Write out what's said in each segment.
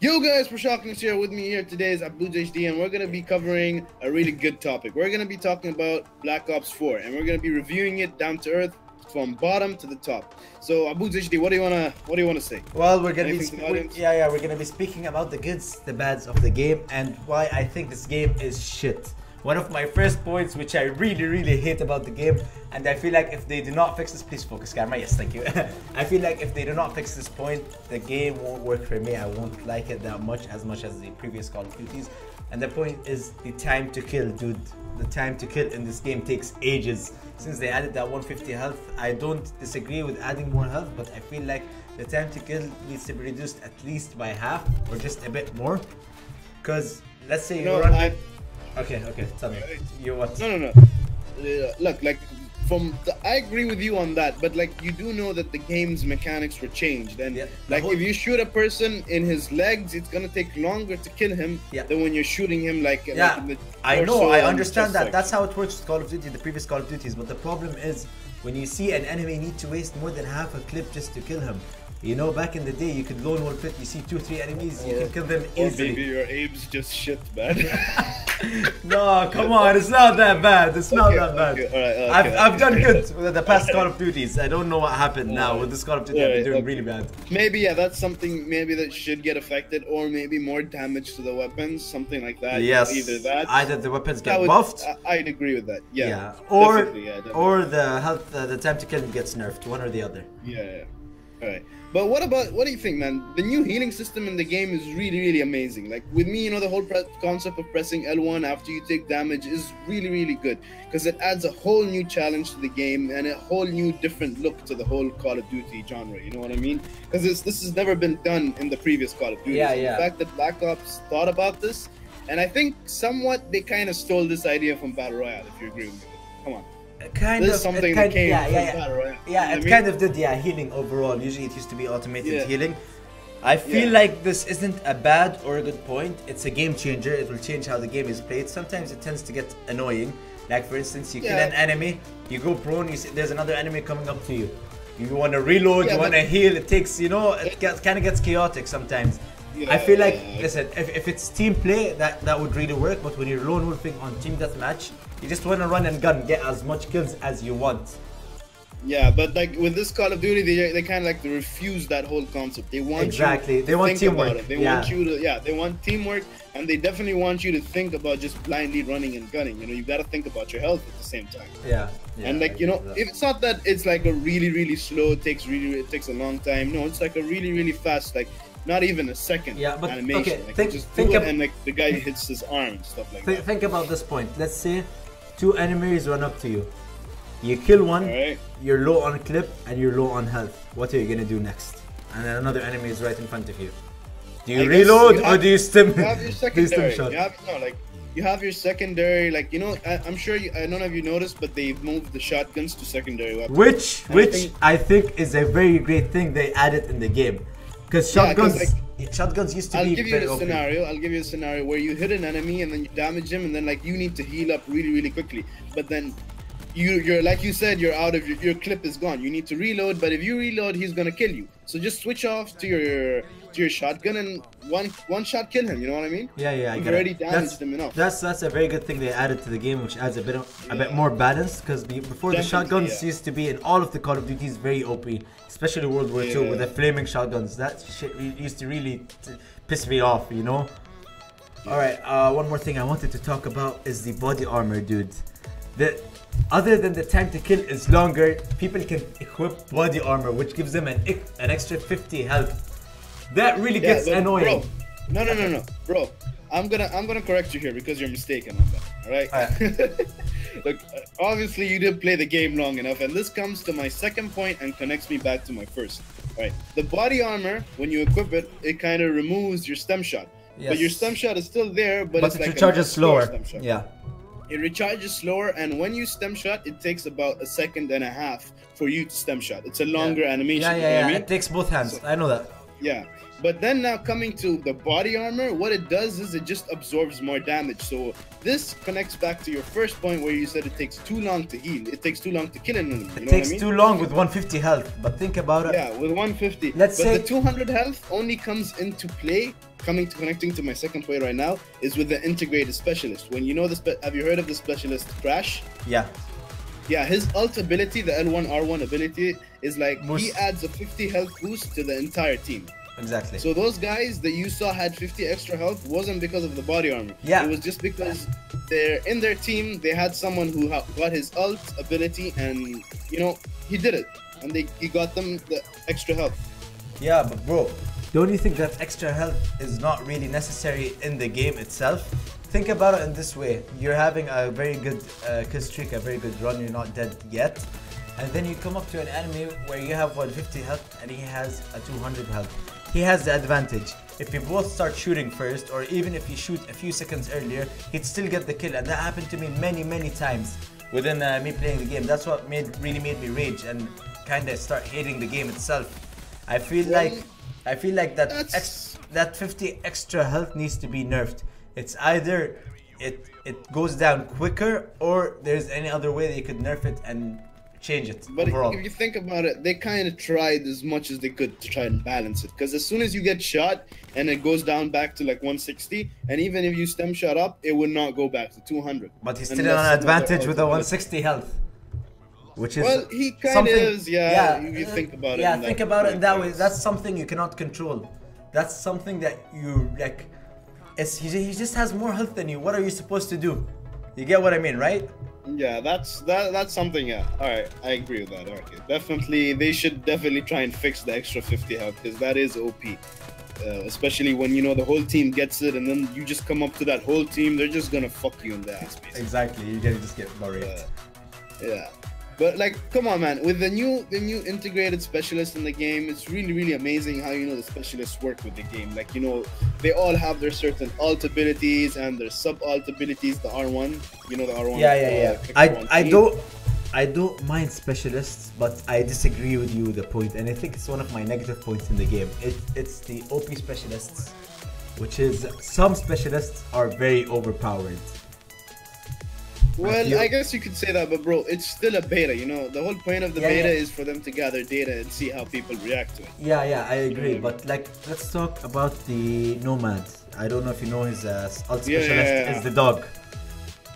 Yo guys, Proshockness here. With me here today is AboodzHD, and we're going to be covering a really good topic. We're going to be talking about Black Ops 4, and we're going to be reviewing it down to earth from bottom to the top. So AboodzHD, what do you want to say? Well, we're going to be we're going to be speaking about the goods, the bads of the game, and why I think this game is shit. One of my first points, which I really hate about the game, and I feel like if they do not fix this, please focus camera, yes, thank you. I feel like if they do not fix this point, the game won't work for me. I won't like it that much as the previous Call of Duties. And the point is the time to kill, dude. The time to kill in this game takes ages. Since they added that 150 health, I don't disagree with adding more health, but I feel like the time to kill needs to be reduced at least by half or just a bit more. Because let's say you run. Okay, tell me. You what? No. Look, like, I agree with you on that, but like, you do know that the game's mechanics were changed, and like, if you shoot a person in his legs, it's gonna take longer to kill him than when you're shooting him like in the I know, I understand that. That's how it works with Call of Duty, the previous Call of Duties, but the problem is when you see an enemy need to waste more than half a clip just to kill him. You know, back in the day, you could lone wolf it, you see 2-3 enemies, you can kill them easily. Or maybe your aim's just shit, man. No, come on, it's not that bad. It's not that bad. I've done good with the past Call of Duties. I don't know what happened now with this Call of Duty. I've been doing really bad. Maybe that's something that should get affected, or maybe more damage to the weapons, something like that. Yes, either the weapons get buffed. I'd agree with that. Yeah. Or the health, the time to kill gets nerfed. One or the other. Yeah. All right. But what do you think, man? The new healing system in the game is really amazing. Like, with me, you know, the whole concept of pressing L1 after you take damage is really good, because it adds a whole new challenge to the game and a whole new different look to the whole Call of Duty genre. You know what I mean? Because this has never been done in the previous Call of Duty. The fact that Black Ops thought about this, and I think somewhat they kind of stole this idea from Battle Royale. If you agree with me, come on. Kind of healing overall. Usually it used to be automated healing. I feel like this isn't a bad or a good point. It's a game changer. It will change how the game is played. Sometimes it tends to get annoying. Like, for instance, you kill an enemy, you go prone, you see there's another enemy coming up to you. You want to reload, you want to heal. It takes, you know, it kind of gets chaotic sometimes. I feel like, listen, if it's team play, that would really work. But when you're lone wolfing on team deathmatch, you just want to run and gun, get as much kills as you want. Yeah, but like with this Call of Duty, they kind of like to refuse that whole concept. They want they want teamwork. They want you to they want teamwork, and they definitely want you to think about just blindly running and gunning. You know, you got to think about your health at the same time. And like, you know, if it's not that it's like a really slow, it takes a long time. No, it's like a really fast, like not even a second animation. Okay, like, think and like the guy hits his arm and stuff like that. Think about this point. Let's say 2 enemies run up to you. You kill one, you're low on clip and you're low on health. What are you gonna do next? And then another enemy is right in front of you. Do you reload or do you stim? You have your secondary. You have your secondary. Like, you know, I'm sure I don't know if you noticed, but they've moved the shotguns to secondary weapons. Which I think is a very great thing they added in the game. Because shotguns used to be. I'll give you a scenario where you hit an enemy and then you damage him, and then like you need to heal up really quickly. But then you're like you said, you're out of your clip is gone. You need to reload, but if you reload, he's gonna kill you. So just switch off to your shotgun and one shot kill him. You know what I mean? You've already damaged him enough. That's a very good thing they added to the game, which adds a bit more balance. Because before the shotguns used to be in all of the Call of Duties very OP, especially World War II with the flaming shotguns. That shit used to really piss me off, you know. All right, one more thing I wanted to talk about is the body armor, dude. Other than the time to kill is longer, people can equip body armor, which gives them an extra 50 health. That really gets annoying. Bro, no, bro. I'm gonna correct you here because you're mistaken on that. All right. Look, obviously you didn't play the game long enough, and this comes to my second point and connects me back to my first. All right. The body armor, when you equip it, it kind of removes your stem shot. But your stem shot is still there, but it's it like recharges slower. It recharges slower, and when you stem shot, it takes about 1.5 seconds for you to stem shot. It's a longer animation. You know what I mean? It takes both hands. I know that. Yeah, but then now coming to the body armor, what it does is it just absorbs more damage. So this connects back to your first point where you said it takes too long to heal. It takes too long to kill an enemy. It takes too long with 150 health, but think about it. Yeah, with 150. Let's say the 200 health only comes into play, connecting to my second point right now, is with the integrated specialist. When you know have you heard of the specialist Crash? Yeah. Yeah, his ult ability, the L1 R1 ability, is like he adds a 50 health boost to the entire team. Exactly. So those guys that you saw had 50 extra health wasn't because of the body armor. Yeah. It was just because in their team they had someone who got his ult ability, and you know he did it, and he got them the extra health. Yeah, but bro, don't you think that extra health is not really necessary in the game itself? Think about it in this way. You're having a very good kill streak, a very good run, you're not dead yet. And then you come up to an enemy where you have 150 health and he has a 200 health. He has the advantage. If you both start shooting first, or even if you shoot a few seconds earlier, he'd still get the kill. And that happened to me many times within me playing the game. That's what really made me rage and kind of start hating the game itself. I feel like that 50 extra health needs to be nerfed. It's either it goes down quicker, or there's any other way that you could nerf it and change it. But overall. if you think about it, they kind of tried as much as they could to try and balance it. Because as soon as you get shot and it goes down back to like 160, and even if you stem shot up, it would not go back to 200. But he's still on an advantage with a 160 health. Which is well, he kind of is, yeah. You think about it. Yeah, think about it in that way. That's something you cannot control. That's something that you like. He just has more health than you. What are you supposed to do? You get what I mean, right? Yeah, that's something. Yeah, all right, I agree with that. Okay, definitely, they should definitely try and fix the extra 50 health, because that is OP. Especially when you know the whole team gets it, and then you just come up to that whole team, they're just gonna fuck you in the ass, basically. Exactly, you gotta just get buried. Yeah. But like, come on, man! With the new integrated specialists in the game, it's really amazing how the specialists work with the game. Like they all have their certain ult abilities and their sub ult abilities. The R1, the R1. Yeah. I don't mind specialists, but I disagree with you with the point, and I think it's one of my negative points in the game. It's the OP specialists, which is some specialists are very overpowered. Well, I guess you could say that, but bro, it's still a beta, The whole point of the beta is for them to gather data and see how people react to it. Yeah, I agree. But like, let's talk about the Nomad. I don't know if you know his ult specialist is the dog.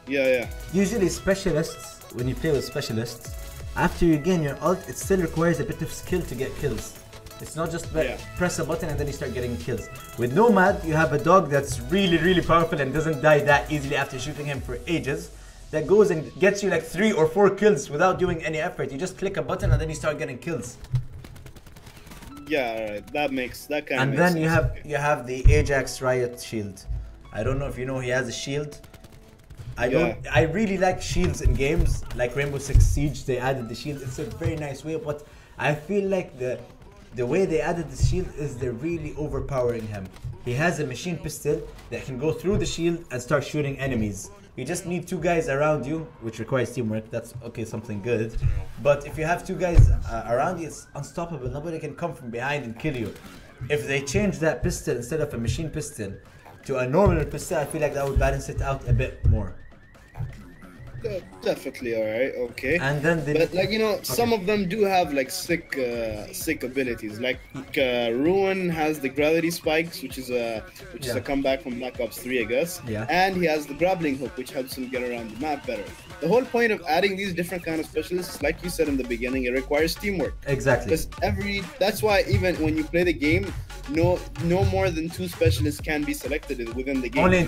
Yeah. Usually specialists, when you play with specialists, after you gain your ult, it still requires a bit of skill to get kills. It's not just press a button and then you start getting kills. With Nomad, you have a dog that's really powerful and doesn't die that easily after shooting him for ages. That goes and gets you like 3 or 4 kills without doing any effort. You just click a button and then you start getting kills. Yeah, alright. That kind of makes sense. And then you have the Ajax Riot shield. I don't know if you know he has a shield. I really like shields in games like Rainbow Six Siege. They added the shield. It's a very nice way, but I feel like the way they added the shield is they're really overpowering him. He has a machine pistol that can go through the shield and start shooting enemies. You just need 2 guys around you, which requires teamwork. That's okay, something good. But if you have 2 guys around you, it's unstoppable. Nobody can come from behind and kill you. If they change that pistol instead of a machine pistol to a normal pistol, I feel like that would balance it out a bit more. Definitely, alright, okay. And then but some of them do have like sick abilities. Like Ruin has the gravity spikes, which is a comeback from Black Ops 3, I guess. Yeah. And he has the grappling hook, which helps him get around the map better. The whole point of adding these different kind of specialists, like you said in the beginning, it requires teamwork. Exactly. Because that's why even when you play the game, no more than 2 specialists can be selected within the game. Only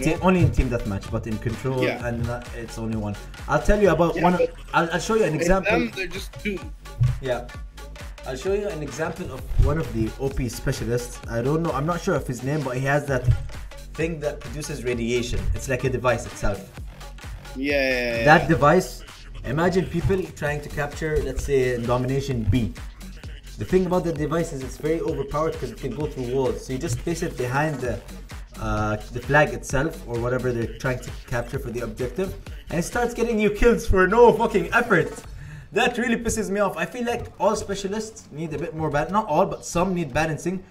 in team deathmatch, but in control and it's only 1. I'll tell you about one. I'll show you an example. Them, they're just 2. Yeah, I'll show you an example of one of the OP specialists. I don't know. I'm not sure of his name, but he has that thing that produces radiation. It's like a device itself. Yeah. That device. Imagine people trying to capture, let's say, Domination B. The thing about the device is it's very overpowered because it can go through walls. So you just place it behind the flag itself or whatever they're trying to capture for the objective, and it starts getting you kills for no fucking effort. That really pisses me off. I feel like all specialists need a bit more not all, but some need balancing.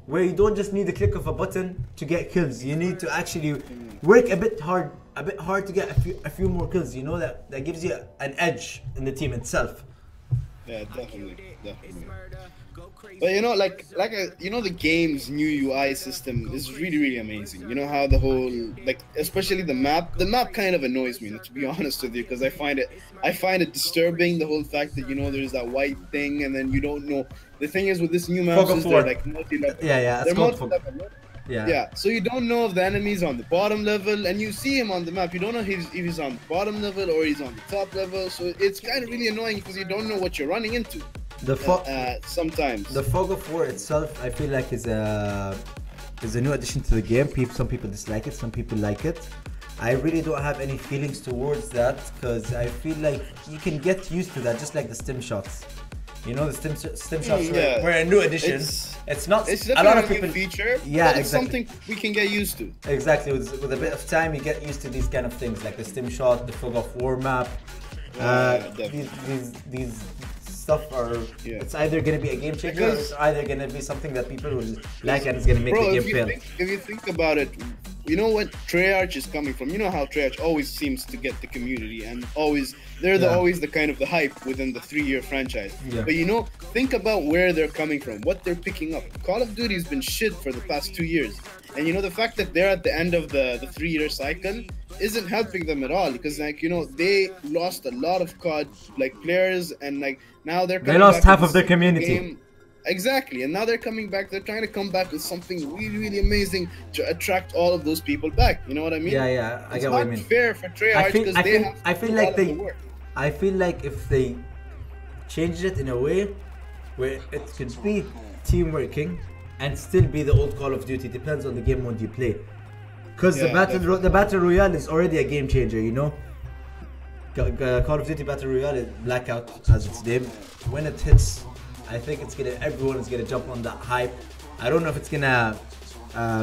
where you don't just need the click of a button to get kills. You need to actually work a bit hard to get a few more kills. You know, that gives you an edge in the team itself. Yeah, definitely. But you know, you know, the game's new UI system is really amazing. You know how the whole, like, especially the map kind of annoys me, to be honest with you, because I find it disturbing, the whole fact that, you know, there's that white thing and then you don't know. The thing is with this new map is they're like multi-level. Yeah, they're multi-level. Yeah, so you don't know if the enemy's on the bottom level, and you see him on the map. You don't know if he's on the bottom level or he's on the top level. So it's kind of really annoying because you don't know what you're running into. Sometimes the fog of war itself, I feel like is a new addition to the game. Some people dislike it, some people like it. I really don't have any feelings towards that because I feel like you can get used to that, just like the stim shots. You know, the stim shots were a new addition. It's a lot of people feature. Yeah, but it's something we can get used to. Exactly, with a bit of time, you get used to these kind of things like the stim shot, the fog of war map. These stuff are. Yeah. It's either gonna be a game changer, or it's either gonna be something that people will like and it's gonna make the game fail. If you think about it, you know what Treyarch is coming from. You know how Treyarch always seems to get the community, and always always the kind of the hype within the 3-year franchise. Yeah. But you know, think about where they're coming from, what they're picking up. Call of Duty's been shit for the past 2 years, and you know the fact that they're at the end of the 3-year cycle isn't helping them at all, because, like, you know, they lost a lot of COD players, and like now they lost half of their community. Exactly, and now they're coming back. They're trying to come back with something really amazing to attract all of those people back. You know what I mean? Yeah, I get what you mean. It's not fair for Treyarch because they have I feel like if they changed it in a way where it could be team working and still be the old Call of Duty, depends on the game mode you play. Because the battle royale is already a game changer. You know, Call of Duty Battle Royale is Blackout as its name. When it hits, I think everyone is gonna jump on that hype. I don't know if it's gonna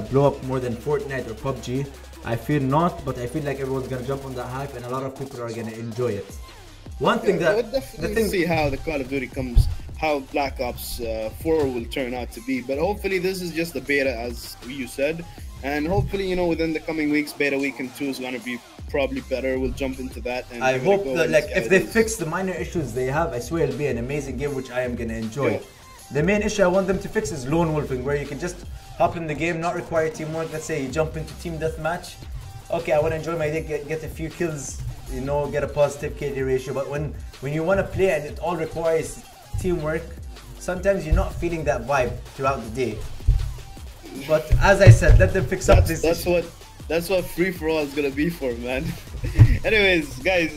blow up more than Fortnite or PUBG. I feel not, but I feel like everyone's gonna jump on that hype, and a lot of people are gonna enjoy it. One thing we'll definitely see how the Call of Duty comes, how Black Ops 4 will turn out to be. But hopefully this is just the beta, as you said, and hopefully, you know, within the coming weeks, beta weekend 2 is gonna be probably better. We'll jump into that. And I hope that, like, if they fix the minor issues they have, I swear it'll be an amazing game which I am gonna enjoy. Yeah. The main issue I want them to fix is lone wolfing, where you can just hop in the game, not require teamwork. Let's say you jump into team deathmatch. Okay, I want to enjoy my day, get a few kills, you know, get a positive KD ratio. But when you want to play and it all requires teamwork, sometimes you're not feeling that vibe throughout the day. But as I said, let them fix up this. That's what free for all is gonna be for, man. Anyways, guys,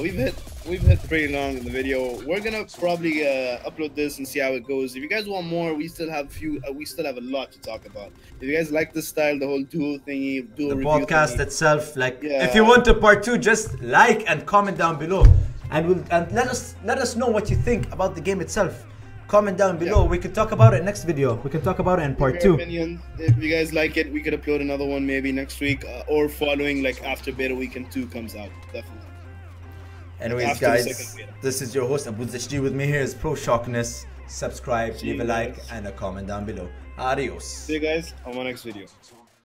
we've hit pretty long in the video. We're gonna probably upload this and see how it goes. If you guys want more, we still have a lot to talk about. If you guys like this style, the whole dual thingy, the podcast itself, like, if you want a part 2, just like and comment down below, and let us know what you think about the game itself. Comment down below. We could talk about it next video. We can talk about it in part 2. Opinions. If you guys like it, we could upload another one maybe next week or following, like, after beta weekend 2 comes out. Definitely. Anyways, guys, this is your host AboodzHD. With me here is Proshockness. Subscribe, leave a like, and a comment down below. Adios. See you guys on my next video.